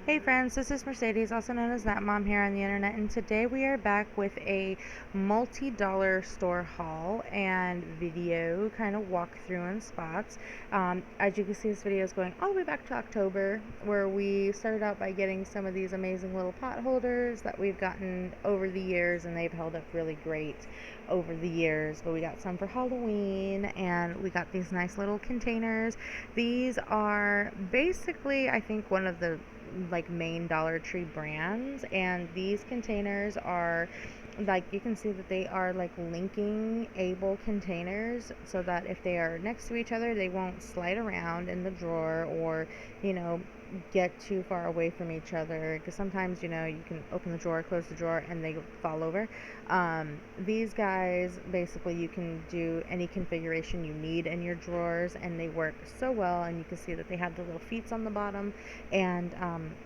Hey friends, this is Mercedes, also known as That Mom here on the internet, and today we are back with a multi-dollar store haul and video kind of walkthrough and spots. As you can see, this video is going all the way back to October, where we started out by getting some of these amazing little pot holders that we've gotten over the years, and they've held up really great over the years. But we got some for Halloween, and we got these nice little containers. These are basically, I think, one of the main Dollar Tree brands, and these containers are like, you can see that they are like linking able containers, so that if they are next to each other they won't slide around in the drawer or you know get too far away from each other, because sometimes you can open the drawer, close the drawer, and they fall over. These guys, basically, you can do any configuration you need in your drawers, and they work so well. And you can see that they have the little feet on the bottom, and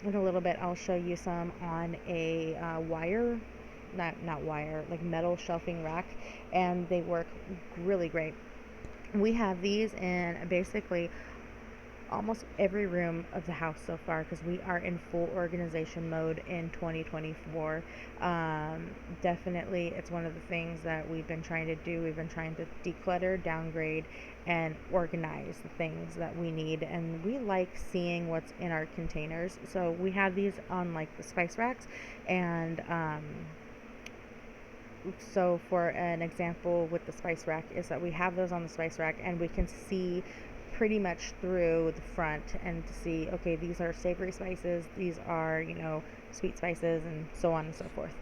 in a little bit I'll show you some on a wire, not wire, like metal shelving rack, and they work really great. We have these in basically almost every room of the house so far, because we are in full organization mode in 2024. Definitely, it's one of the things that we've been trying to do. We've been trying to declutter, downgrade, and organize the things that we need, and we like seeing what's in our containers. So we have these on like the spice racks, and so for an example with the spice rack is that we have those on the spice rack, and we can see pretty much through the front and to see, okay, these are savory spices, these are sweet spices, and so on and so forth.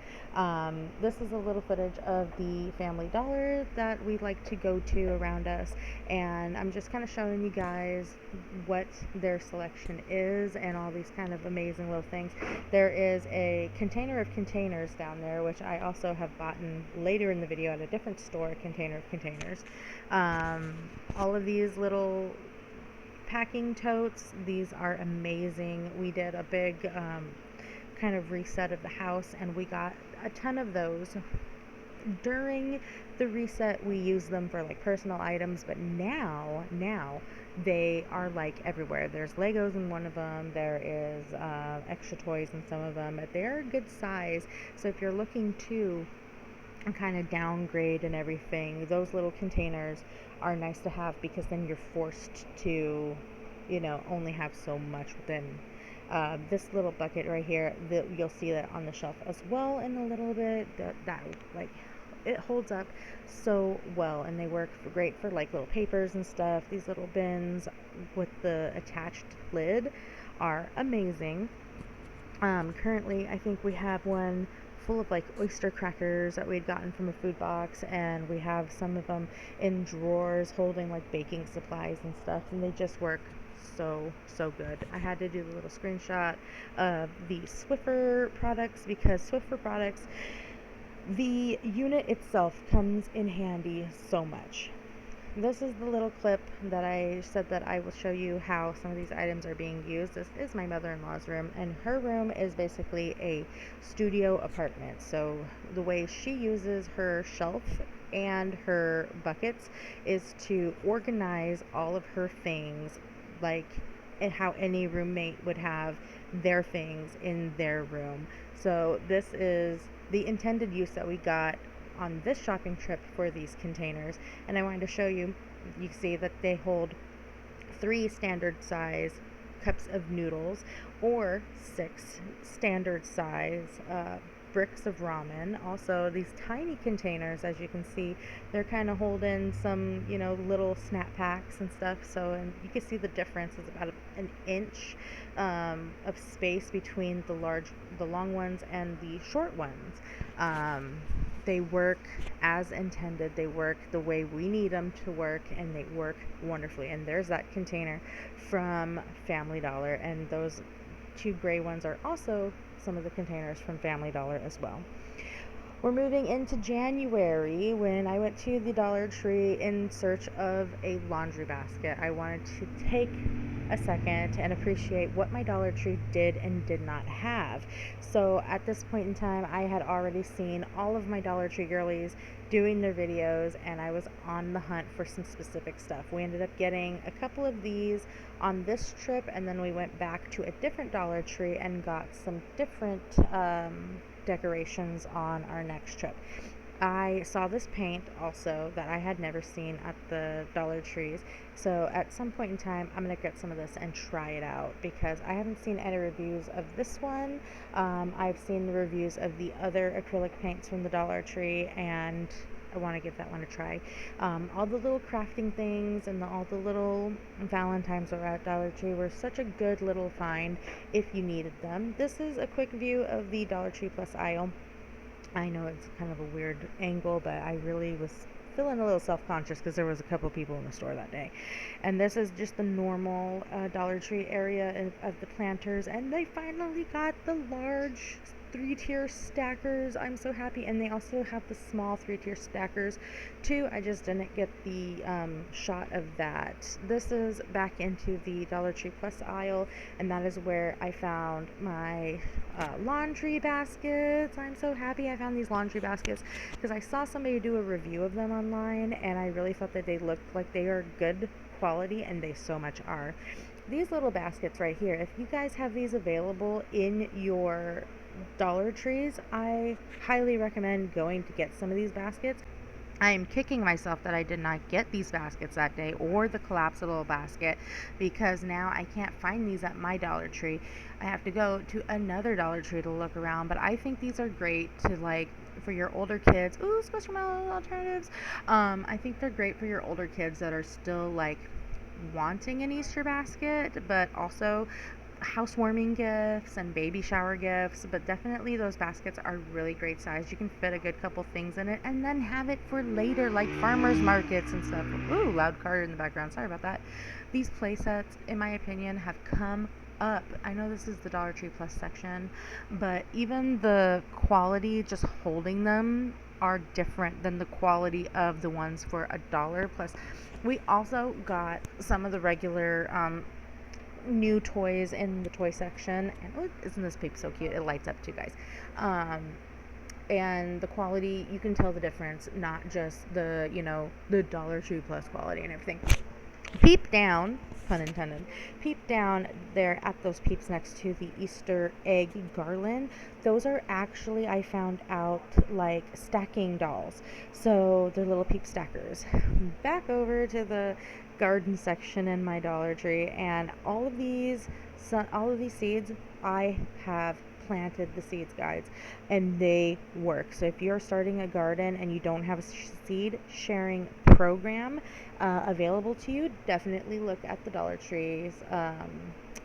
This is a little footage of the Family Dollar that we like to go to around us, and I'm just kind of showing you guys what their selection is and all these kind of amazing little things. There is a container of containers down there, which I also have bought later in the video at a different store, a container of containers. All of these little packing totes, these are amazing. We did a big kind of reset of the house, and we got a ton of those. During the reset we use them for like personal items, but now they are like everywhere. There's Legos in one of them, there is extra toys in some of them, but they're a good size. So if you're looking to kind of downgrade and everything, those little containers are nice to have, because then you're forced to only have so much within. This little bucket right here, you'll see that on the shelf as well in a little bit. That like, it holds up so well, and they work great for like little papers and stuff. These little bins with the attached lid are amazing. Currently, I think we have one full of like oyster crackers that we'd gotten from a food box, and we have some of them in drawers holding like baking supplies and stuff, and they just work so good. I had to do the little screenshot of the Swiffer products, because Swiffer products, the unit itself comes in handy so much. This is the little clip that I said that I will show you how some of these items are being used. This is my mother-in-law's room, and her room is basically a studio apartment. So the way she uses her shelf and her buckets is to organize all of her things, like how any roommate would have their things in their room. So this is the intended use that we got on this shopping trip for these containers, and I wanted to show you. You see that they hold 3 standard size cups of noodles, or 6 standard size bricks of ramen. Also, these tiny containers, as you can see, they're kind of holding some little snap packs and stuff. So, and you can see the difference is about an inch of space between the long ones and the short ones. They work as intended. They work the way we need them to work, and they work wonderfully. And there's that container from Family Dollar, and those 2 gray ones are also some of the containers from Family Dollar as well. We're moving into January, when I went to the Dollar Tree in search of a laundry basket. I wanted to take a second and appreciate what my Dollar Tree did and did not have. So at this point in time, I had already seen all of my Dollar Tree girlies doing their videos, and I was on the hunt for some specific stuff. We ended up getting a couple of these on this trip, and then we went back to a different Dollar Tree and got some different decorations on our next trip. I saw this paint also that I had never seen at the Dollar Trees. So at some point in time, I'm going to get some of this and try it out because I haven't seen any reviews of this one. I've seen the reviews of the other acrylic paints from the Dollar Tree, and I want to give that one a try. All the little crafting things and all the little Valentines that were at Dollar Tree were such a good little find if you needed them. This is a quick view of the Dollar Tree Plus aisle. I know it's kind of a weird angle, but I really was feeling a little self-conscious because there was a couple people in the store that day. And this is just the normal Dollar Tree area of the planters, and they finally got the large 3-tier stackers. I'm so happy. And they also have the small 3-tier stackers too. I just didn't get the shot of that. This is back into the Dollar Tree Plus aisle, and that is where I found my laundry baskets. I'm so happy I found these laundry baskets because I saw somebody do a review of them online, and I really thought that they looked like they are good quality, and they so much are. These little baskets right here, if you guys have these available in your Dollar Trees, I highly recommend going to get some of these baskets. I am kicking myself that I did not get these baskets that day, or the collapsible basket, because now I can't find these at my Dollar Tree. I have to go to another Dollar Tree to look around, but I think these are great to, like, for your older kids. Ooh, Squishmallow alternatives. I think they're great for your older kids that are still, like, wanting an Easter basket, but also housewarming gifts and baby shower gifts. But definitely those baskets are really great size. You can fit a good couple things in it and then have it for later, like farmers markets and stuff. Ooh, loud car in the background, sorry about that. These play sets, in my opinion, have come up. I know this is the Dollar Tree Plus section, but even the quality, just holding them, are different than the quality of the ones for $1 plus. We also got some of the regular new toys in the toy section, and oh, isn't this paper so cute? It lights up too, guys. And the quality, you can tell the difference, not just the, the Dollar Tree Plus quality and everything. Peep down, pun intended, peep down there at those peeps next to the Easter egg garland. Those are actually, I found out, like stacking dolls. So they're little peep stackers. Back over to the garden section in my Dollar Tree, and all of these seeds, I have planted the seeds, guys, and they work. So if you're starting a garden and you don't have a seed sharing program available to you, definitely look at the Dollar Tree's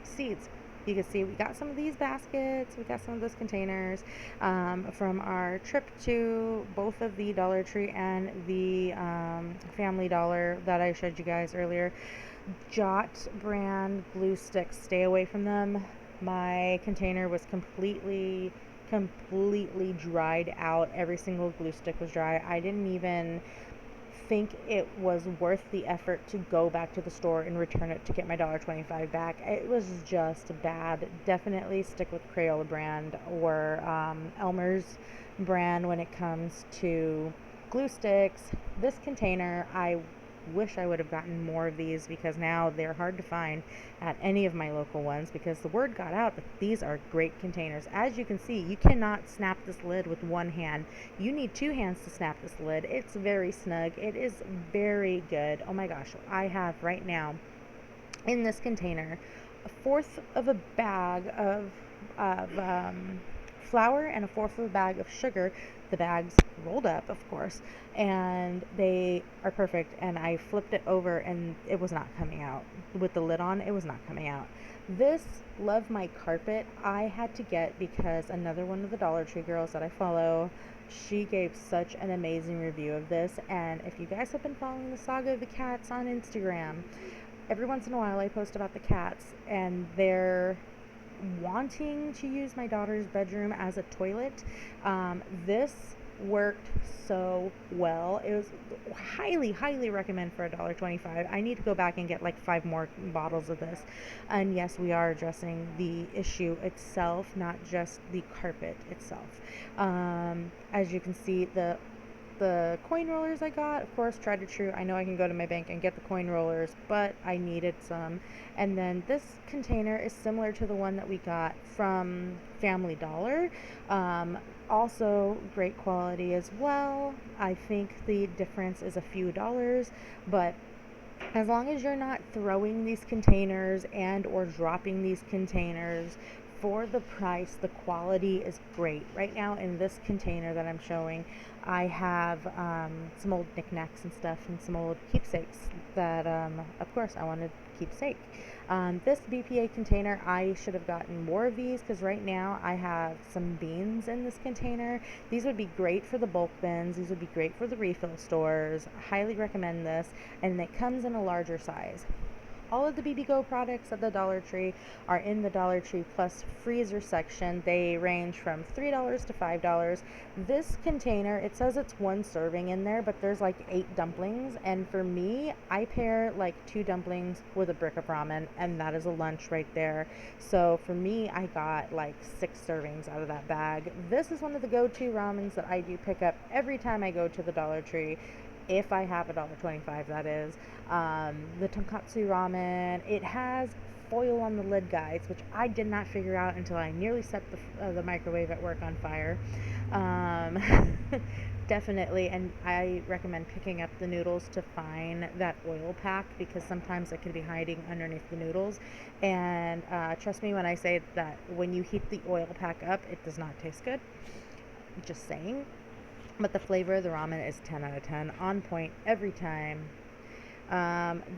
seeds. You can see we got some of these baskets, we got some of those containers from our trip to both of the Dollar Tree and the Family Dollar that I showed you guys earlier. Jot brand glue sticks, stay away from them. My container was completely dried out. Every single glue stick was dry. I didn't even think it was worth the effort to go back to the store and return it to get my $1.25 back. It was just bad. Definitely stick with Crayola brand or Elmer's brand when it comes to glue sticks. This container, I wish I would have gotten more of these because now they're hard to find at any of my local ones because the word got out that these are great containers. As you can see, you cannot snap this lid with one hand. You need two hands to snap this lid. It's very snug. It is very good. Oh my gosh, I have right now in this container 1/4 of a bag of flour and 1/4 of a bag of sugar. The bags rolled up, of course, and they are perfect. And I flipped it over and it was not coming out. With the lid on, it was not coming out. This Love My Carpet I had to get because another one of the Dollar Tree girls that I follow, she gave such an amazing review of this. And if you guys have been following the saga of the cats on Instagram, every once in a while I post about the cats, and they're wanting to use my daughter's bedroom as a toilet. This worked so well. It was highly recommend for $1.25. I need to go back and get like 5 more bottles of this. And yes, we are addressing the issue itself, not just the carpet itself. As you can see, the coin rollers I got, of course, tried and true. I know I can go to my bank and get the coin rollers, but I needed some. And then this container is similar to the one that we got from Family Dollar. Also great quality as well. I think the difference is a few dollars, but as long as you're not throwing these containers and or dropping these containers, for the price, the quality is great. Right now in this container that I'm showing, I have some old knickknacks and stuff and some old keepsakes that of course I wanted to keepsake. This BPA container, I should have gotten more of these because right now I have some beans in this container. These would be great for the bulk bins. These would be great for the refill stores. Highly recommend this, and it comes in a larger size. All of the BB Go products at the Dollar Tree are in the Dollar Tree Plus freezer section. They range from $3 to $5. This container, it says it's 1 serving in there, but there's like 8 dumplings. And for me, I pair like 2 dumplings with a brick of ramen, and that is a lunch right there. So for me, I got like 6 servings out of that bag. This is one of the go-to ramens that I do pick up every time I go to the Dollar Tree. If I have $1.25, that is. The tonkatsu ramen, it has foil on the lid, guys, which I did not figure out until I nearly set the microwave at work on fire. Definitely, and I recommend picking up the noodles to find that oil pack, because sometimes it can be hiding underneath the noodles. And trust me when I say that when you heat the oil pack up, it does not taste good. Just saying. But the flavor of the ramen is 10 out of 10, on point every time.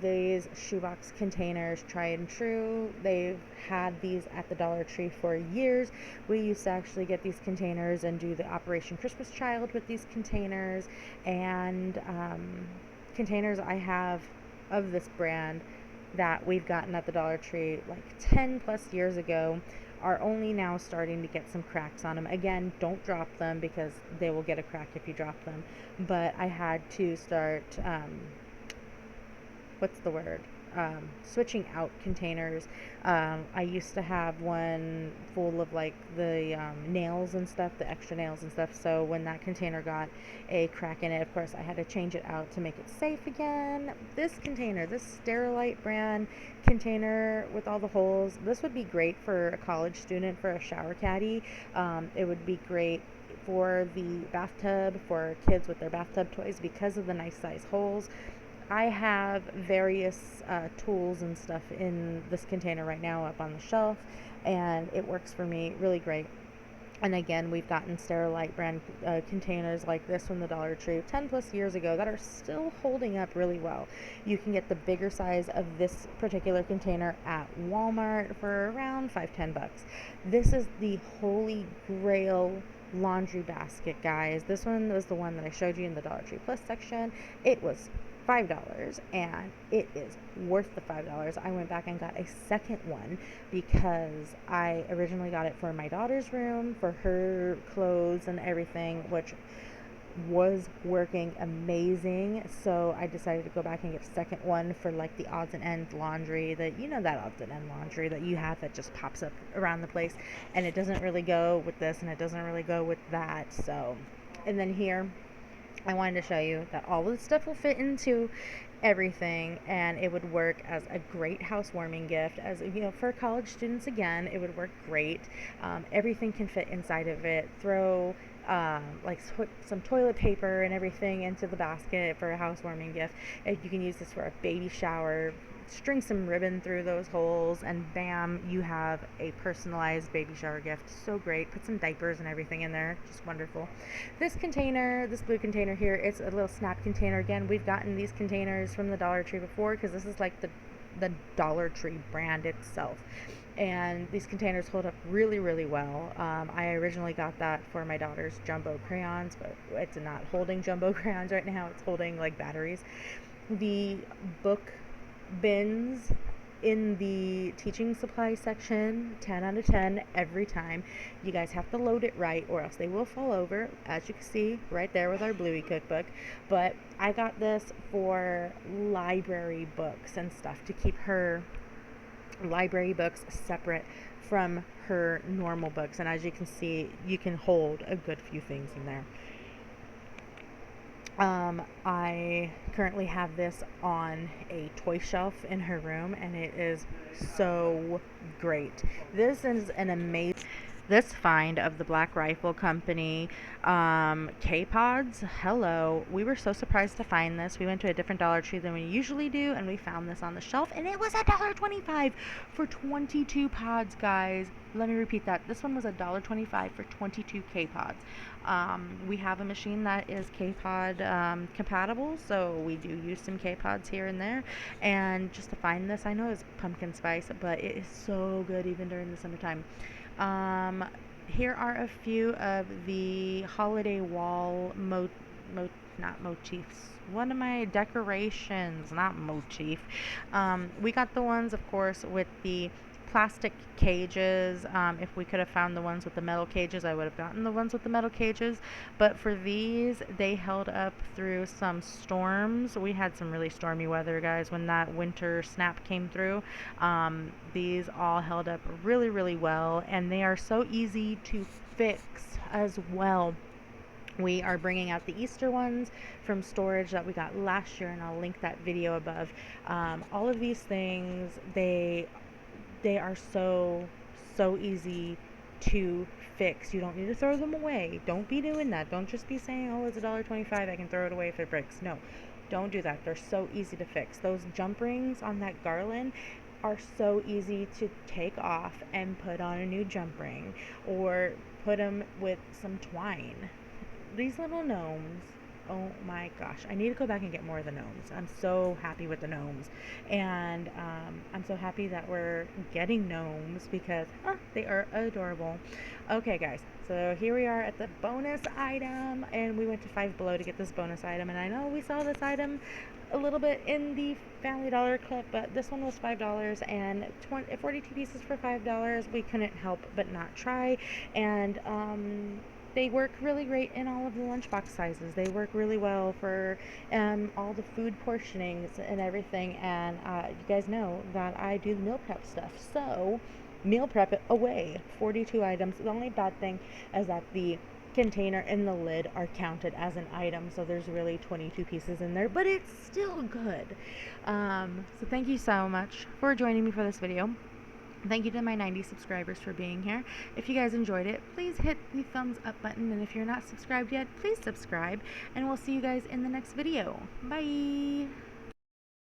These shoebox containers, tried and true. They've had these at the Dollar Tree for years. We used to actually get these containers and do the Operation Christmas Child with these containers. And containers I have of this brand that we've gotten at the Dollar Tree like 10 plus years ago are only now starting to get some cracks on them. Again, don't drop them because they will get a crack if you drop them. But I had to start, what's the word? Switching out containers. I used to have one full of like the nails and stuff, the extra nails and stuff. So when that container got a crack in it, of course, I had to change it out to make it safe again. This container, this Sterilite brand container with all the holes, this would be great for a college student, for a shower caddy. It would be great for the bathtub, for kids with their bathtub toys because of the nice size holes. I have various tools and stuff in this container right now up on the shelf, and it works for me really great. And again, we've gotten Sterilite brand containers like this from the Dollar Tree 10 plus years ago that are still holding up really well. You can get the bigger size of this particular container at Walmart for around $5-10. This is the holy grail laundry basket, guys. This one was the one that I showed you in the Dollar Tree Plus section. It was $5, and it is worth the $5. I went back and got a second one because I originally got it for my daughter's room, for her clothes and everything, which was working amazing. So I decided to go back and get a second one for like the odds and ends laundry, that that odds and end laundry that you have that just pops up around the place, and it doesn't really go with this and it doesn't really go with that. So, and then here I wanted to show you that all of the stuff will fit into everything, and it would work as a great housewarming gift. As for college students, again, it would work great. Everything can fit inside of it. Throw some toilet paper and everything into the basket for a housewarming gift. You can use this for a baby shower. String some ribbon through those holes, and bam, you have a personalized baby shower gift. So great. Put some diapers and everything in there. Just wonderful. This container, this blue container here, it's a little snap container. Again, we've gotten these containers from the Dollar Tree before because this is like the Dollar Tree brand itself. And these containers hold up really well. I originally got that for my daughter's jumbo crayons, but it's not holding jumbo crayons right now. It's holding like batteries. The book bins in the teaching supply section, 10 out of 10 every time. You guys have to load it right or else they will fall over, as you can see right there with our Bluey cookbook. But I got this for library books and stuff, to keep her library books separate from her normal books. And as you can see, you can hold a good few things in there. I currently have this on a toy shelf in her room, and it is so great. This is an amazing. This find of the Black Rifle Company K-Pods, hello. We were so surprised to find this. We went to a different Dollar Tree than we usually do, and we found this on the shelf, and it was $1.25 for 22 pods, guys. Let me repeat that. This one was $1.25 for 22 K-Pods. We have a machine that is K-Pod compatible, so we do use some K-Pods here and there. And just to find this, I know it's pumpkin spice, but it is so good even during the summertime. Here are a few of the holiday wall not motifs. One of my decorations, not motif. We got the ones, of course, with the plastic cages. If we could have found the ones with the metal cages, I would have gotten the ones with the metal cages. But for these, they held up through some storms. We had some really stormy weather, guys, when that winter snap came through. These all held up really, really well, and they are so easy to fix as well. We are bringing out the Easter ones from storage that we got last year, and I'll link that video above. All of these things, they are so easy to fix. You don't need to throw them away. Don't be doing that. Don't just be saying, oh, it's $1.25, I can throw it away if it breaks. No, don't do that. They're so easy to fix. Those jump rings on that garland are so easy to take off and put on a new jump ring, or put them with some twine. These little gnomes, oh my gosh, I need to go back and get more of the gnomes. I'm so happy with the gnomes, and I'm so happy that we're getting gnomes because they are adorable. Okay, guys, so here we are at the bonus item, and we went to Five Below to get this bonus item, and I know we saw this item a little bit in the Family Dollar clip, but this one was $5 and 42 pieces for $5. We couldn't help but not try, and they work really great in all of the lunchbox sizes. They work really well for all the food portionings and everything. And you guys know that I do the meal prep stuff. So meal prep it away. 42 items. The only bad thing is that the container and the lid are counted as an item. So there's really 22 pieces in there, but it's still good. So thank you so much for joining me for this video. Thank you to my 90 subscribers for being here. If you guys enjoyed it, please hit the thumbs up button. And if you're not subscribed yet, please subscribe. And we'll see you guys in the next video. Bye!